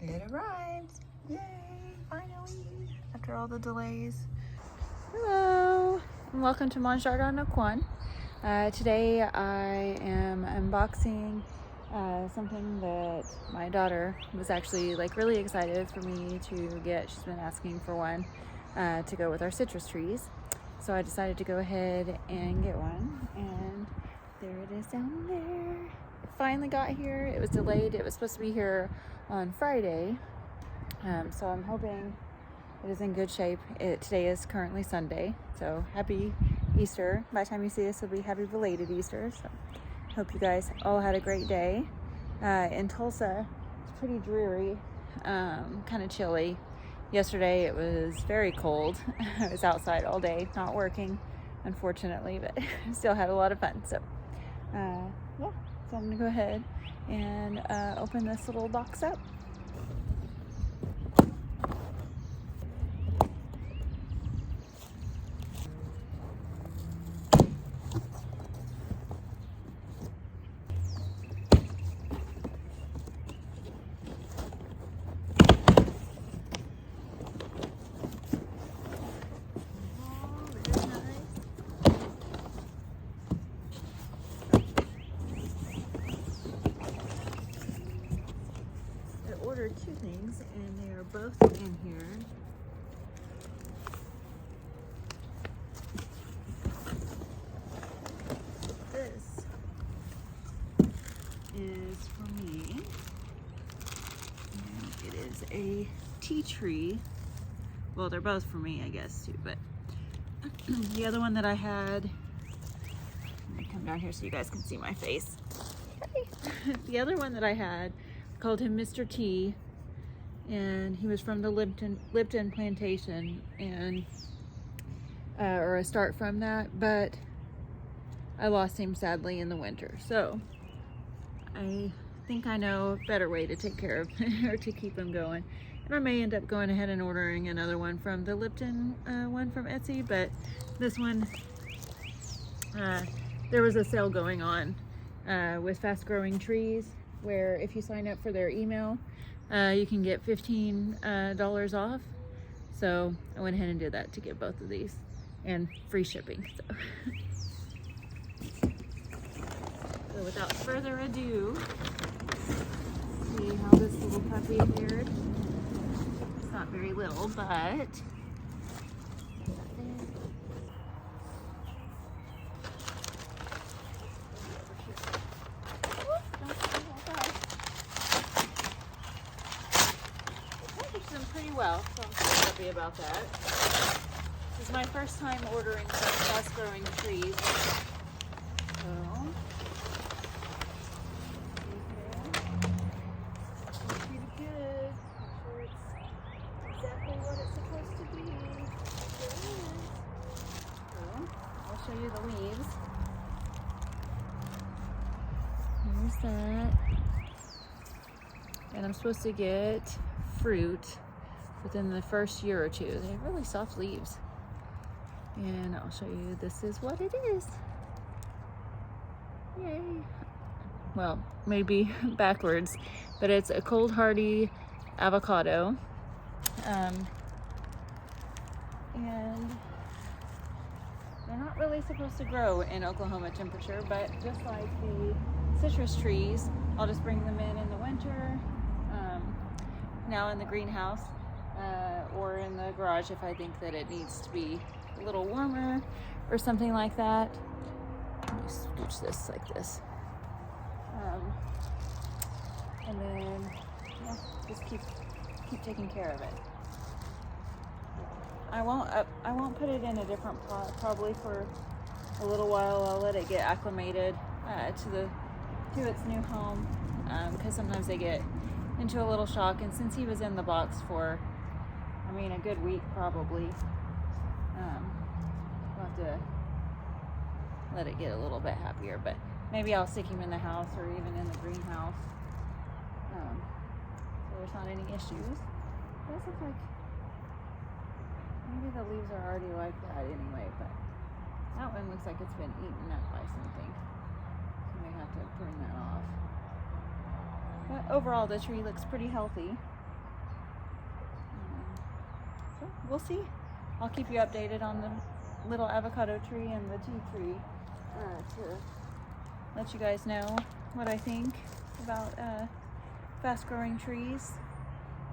It arrived. Yay, finally, after all the delays. Hello, and welcome to Jardin. Today I am unboxing something that my daughter was actually really excited for me to get. She's been asking for one to go with our citrus trees. So I decided to go ahead and get one, and there it is down there. It finally got here. It was delayed. It was supposed to be here on Friday, so I'm hoping it is in good shape. Today is currently Sunday, so happy Easter. By the time you see this, it'll be happy belated Easter. So hope you guys all had a great day. In Tulsa, it's pretty dreary, kind of chilly. Yesterday it was very cold. I was outside all day, not working, unfortunately, but still had a lot of fun. So yeah, so I'm gonna go ahead and open this little box up. Ordered two things, and they are both in here. This is for me, and it is a tea tree. Well, they're both for me, I guess, too, but the other one that I had, let me come down here so you guys can see my face. The other one that I had, called him Mr. T, and he was from the Lipton plantation, and or a start from that, but I lost him sadly in the winter. So I think I know a better way to take care of or to keep him going, and I may end up going ahead and ordering another one from the Lipton one from Etsy. But this one, there was a sale going on with Fast Growing Trees, where if you sign up for their email, you can get $15 off. So I went ahead and did that to get both of these, and free shipping. So without further ado, see how this little puppy fared. It's not very little, but pretty well, so I'm pretty happy about that. This is my first time ordering some Fast Growing Trees. So, pretty good. I'm sure it's exactly what it's supposed to be. There it is. So, I'll show you the leaves. Here's that. And I'm supposed to get fruit within the first year or two. They have really soft leaves. And I'll show you, this is what it is. Yay. Well, maybe backwards, but it's a cold hardy avocado. And they're not really supposed to grow in Oklahoma temperature, but just like the citrus trees, I'll just bring them in the winter, now in the greenhouse, or in the garage if I think that it needs to be a little warmer or something like that. Let me scooch this like this. And then, yeah, just keep taking care of it. I won't put it in a different pot probably for a little while. I'll let it get acclimated to its new home, because sometimes they get into a little shock, and since he was in the box for, a good week probably, we'll have to let it get a little bit happier. But maybe I'll stick him in the house or even in the greenhouse, so there's not any issues. It does look like maybe the leaves are already like that anyway, but that one looks like it's been eaten up by something, so I may have to prune that off. But overall, the tree looks pretty healthy. So we'll see. I'll keep you updated on the little avocado tree and the tea tree to let you guys know what I think about fast-growing trees.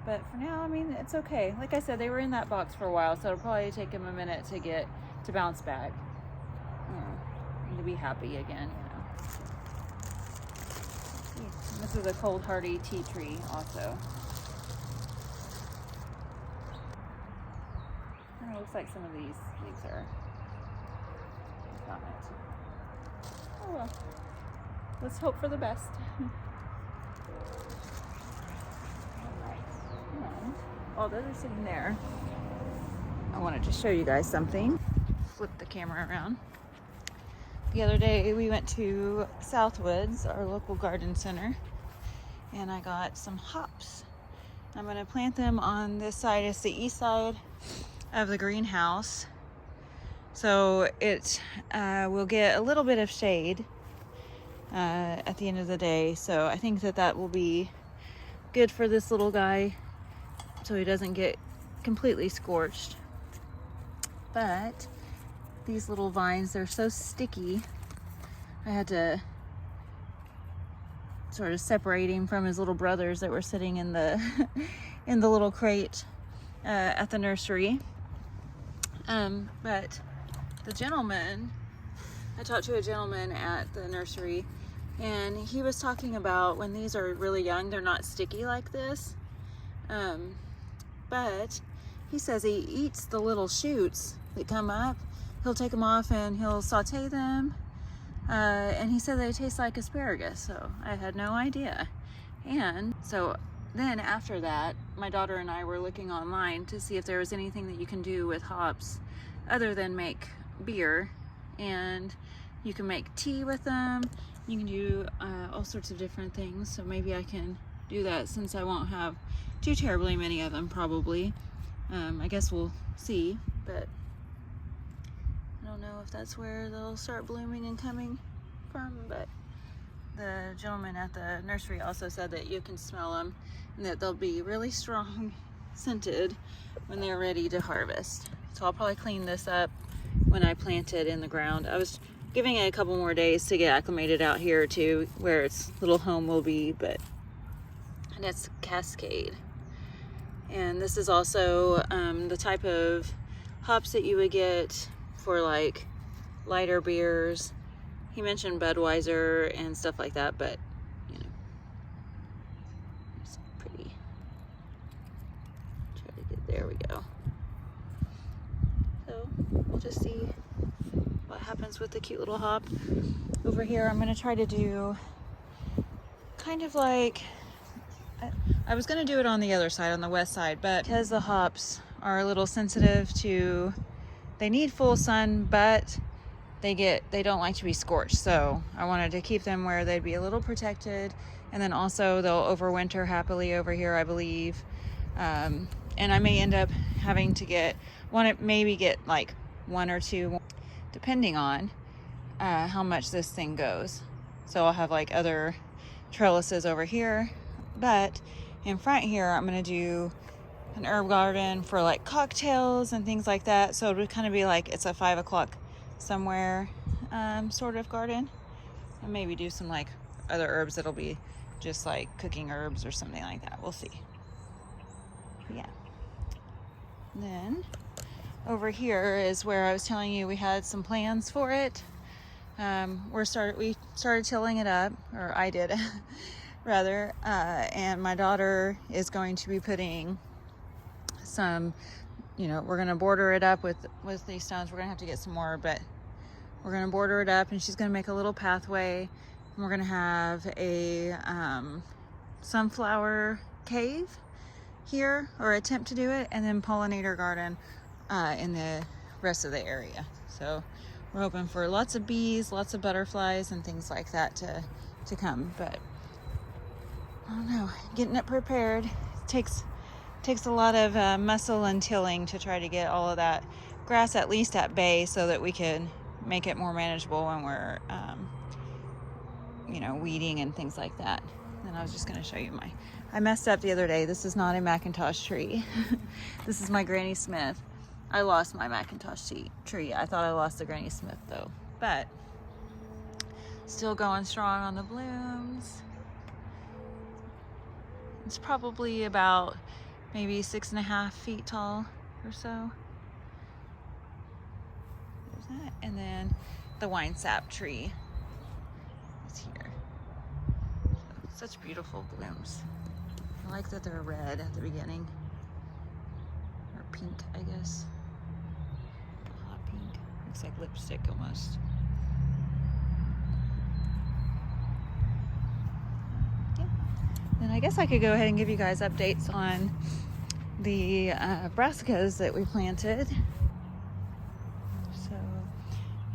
But for now, I mean, it's okay. Like I said, they were in that box for a while, so it'll probably take them a minute to bounce back and to be happy again, you know. And this is a cold hardy tea tree also. And it looks like some of these leaves are on it. Oh well. Let's hope for the best. While those are sitting there, I wanted to show you guys something. Flip the camera around. The other day we went to Southwoods, our local garden center, and I got some hops. I'm going to plant them on this side. It's the east side of the greenhouse, so it will get a little bit of shade at the end of the day. So I think that will be good for this little guy, so he doesn't get completely scorched. But these little vines, they're so sticky. I had to sort of separate him from his little brothers that were sitting in the in the little crate at the nursery. But the gentleman, I talked to a gentleman at the nursery, and he was talking about when these are really young, they're not sticky like this. But he says he eats the little shoots that come up. He'll take them off and he'll saute them. And he said they taste like asparagus, so I had no idea. And so then after that, my daughter and I were looking online to see if there was anything that you can do with hops other than make beer. And you can make tea with them. You can do all sorts of different things. So maybe I can do that since I won't have too terribly many of them probably. I guess we'll see, but I don't know if that's where they'll start blooming and coming from. But the gentleman at the nursery also said that you can smell them and that they'll be really strong scented when they're ready to harvest. So I'll probably clean this up when I plant it in the ground. I was giving it a couple more days to get acclimated out here to where its little home will be, and it's Cascade. And this is also the type of hops that you would get for like lighter beers. He mentioned Budweiser and stuff like that, but you know, it's pretty. Try to get, there we go. So we'll just see what happens with the cute little hop. Over here, I'm gonna try to do kind of like, I was going to do it on the other side, on the west side, but because the hops are a little sensitive to, they need full sun, but they don't like to be scorched. So I wanted to keep them where they'd be a little protected, and then also they'll overwinter happily over here, I believe. And I may end up having to maybe get like one or two, depending on how much this thing goes. So I'll have like other trellises over here, but in front here I'm going to do an herb garden for like cocktails and things like that. So it would kind of be like it's a 5 o'clock somewhere sort of garden, and maybe do some like other herbs that'll be just like cooking herbs or something like that. We'll see. Yeah. Then over here is where I was telling you we had some plans for it. We started tilling it up, or I did rather, and my daughter is going to be putting some, we're going to border it up with these stones. We're going to have to get some more, but we're going to border it up, and she's going to make a little pathway, and we're going to have a sunflower cave here, or attempt to do it, and then pollinator garden in the rest of the area. So we're hoping for lots of bees, lots of butterflies, and things like that to come. But I don't know, getting it prepared takes a lot of muscle and tilling to try to get all of that grass at least at bay, so that we can make it more manageable when we're weeding and things like that. then I was just gonna show you I messed up the other day. This is not a Macintosh tree. This is my Granny Smith. I lost my Macintosh tree. I thought I lost the Granny Smith though, but still going strong on the blooms. It's probably about maybe 6.5 feet tall or so. There's that. And then the wine sap tree is here. So, such beautiful blooms. I like that they're red at the beginning. Or pink, I guess. Hot pink. Looks like lipstick almost. Yeah. Then I guess I could go ahead and give you guys updates on the brassicas that we planted. So,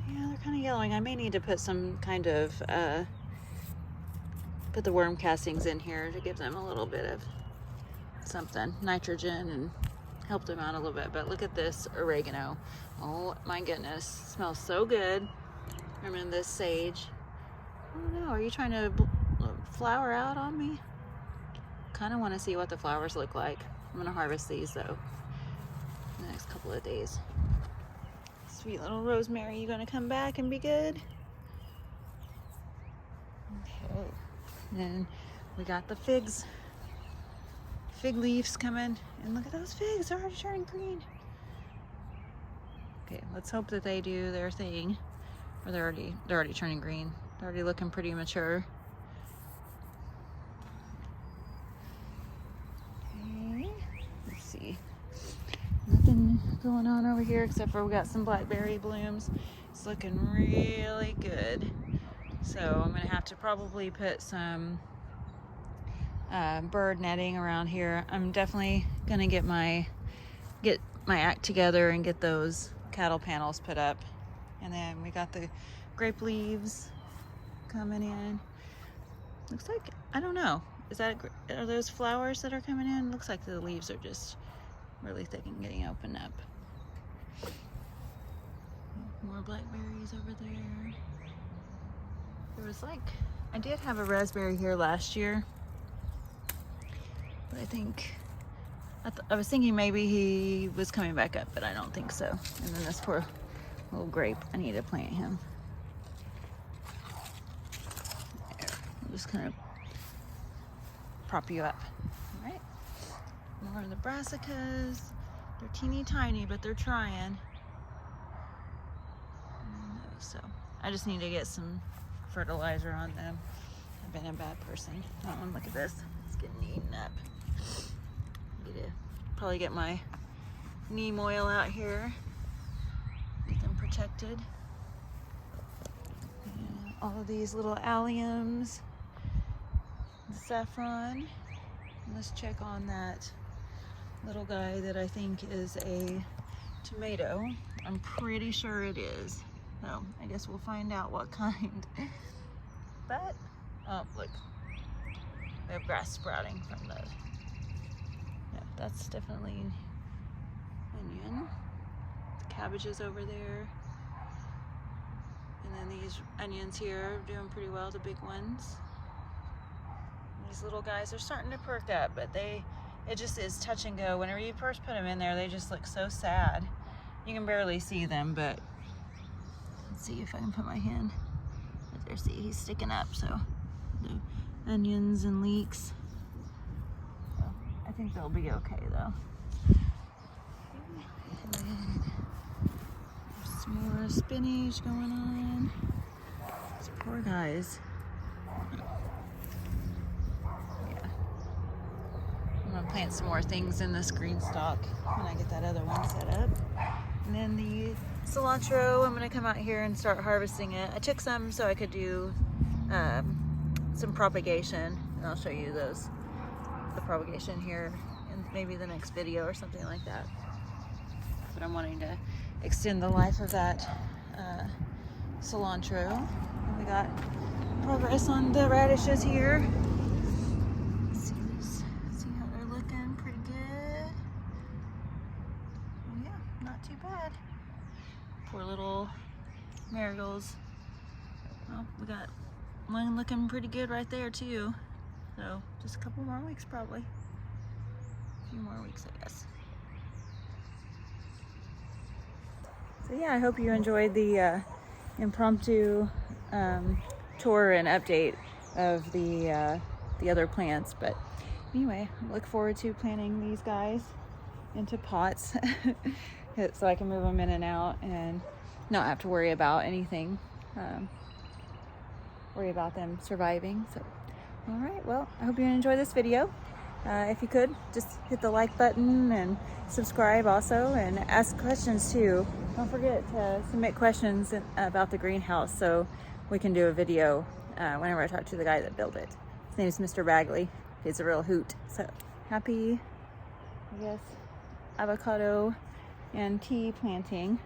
yeah, they're kind of yellowing. I may need to put some kind of put the worm castings in here to give them a little bit of something, nitrogen, and help them out a little bit. But look at this oregano. Oh my goodness, it smells so good. Remember this sage. Oh no, are you trying to flower out on me? Kind of want to see what the flowers look like. I'm gonna harvest these though in the next couple of days. Sweet little rosemary, you gonna come back and be good? Okay. Then we got the fig leaves coming, and look at those figs, they're already turning green. Okay, let's hope that they do their thing, or they're already turning green. They're already looking pretty mature. Okay, let's see. Nothing going on over here except for we got some blackberry blooms. It's looking really good. So I'm gonna have to probably put some bird netting around here. I'm definitely gonna get my act together and get those cattle panels put up. And then we got the grape leaves coming in. Looks like, I don't know, are those flowers that are coming in? Looks like the leaves are just really thick and getting opened up. More blackberries over there. There was I did have a raspberry here last year, but I think, I was thinking maybe he was coming back up, but I don't think so. And then this poor little grape, I need to plant him. There, I'm just kind of prop you up. All right, more of the brassicas. They're teeny tiny, but they're trying. So I just need to get some fertilizer on them. I've been a bad person. Oh, look at this. It's getting eaten up. Need to probably get my neem oil out here. Get them protected. And all of these little alliums. The saffron. And let's check on that little guy that I think is a tomato. I'm pretty sure it is. So I guess we'll find out what kind. But, oh look, we have grass sprouting from those. Yeah, that's definitely onion. The cabbages over there. And then these onions here are doing pretty well, the big ones. These little guys are starting to perk up, but it just is touch and go. Whenever you first put them in there, they just look so sad. You can barely see them, but let's see if I can put my hand right there. See, he's sticking up, so the onions and leeks. So I think they'll be okay though. There's some more spinach going on. These poor guys. Yeah. I'm gonna plant some more things in this green stalk when I get that other one set up. And then the cilantro, I'm gonna come out here and start harvesting it. I took some so I could do some propagation, and I'll show you the propagation here in maybe the next video or something like that. But I'm wanting to extend the life of that cilantro. And we got progress on the radishes here. Let's see this. See how they're looking. Pretty good. Oh, yeah, not too bad. Poor little marigolds. Well, we got one looking pretty good right there too. So just a couple more weeks probably. A few more weeks, I guess. So yeah, I hope you enjoyed the impromptu tour and update of the other plants. But anyway, I look forward to planting these guys into pots so I can move them in and out and not have to worry about anything, worry about them surviving. So all right, well, I hope you enjoy this video. If you could, just hit the like button and subscribe also, and ask questions too. Don't forget to submit questions about the greenhouse so we can do a video whenever I talk to the guy that built it. His name is Mr. Bagley. He's a real hoot. So happy, I guess, avocado and tea planting.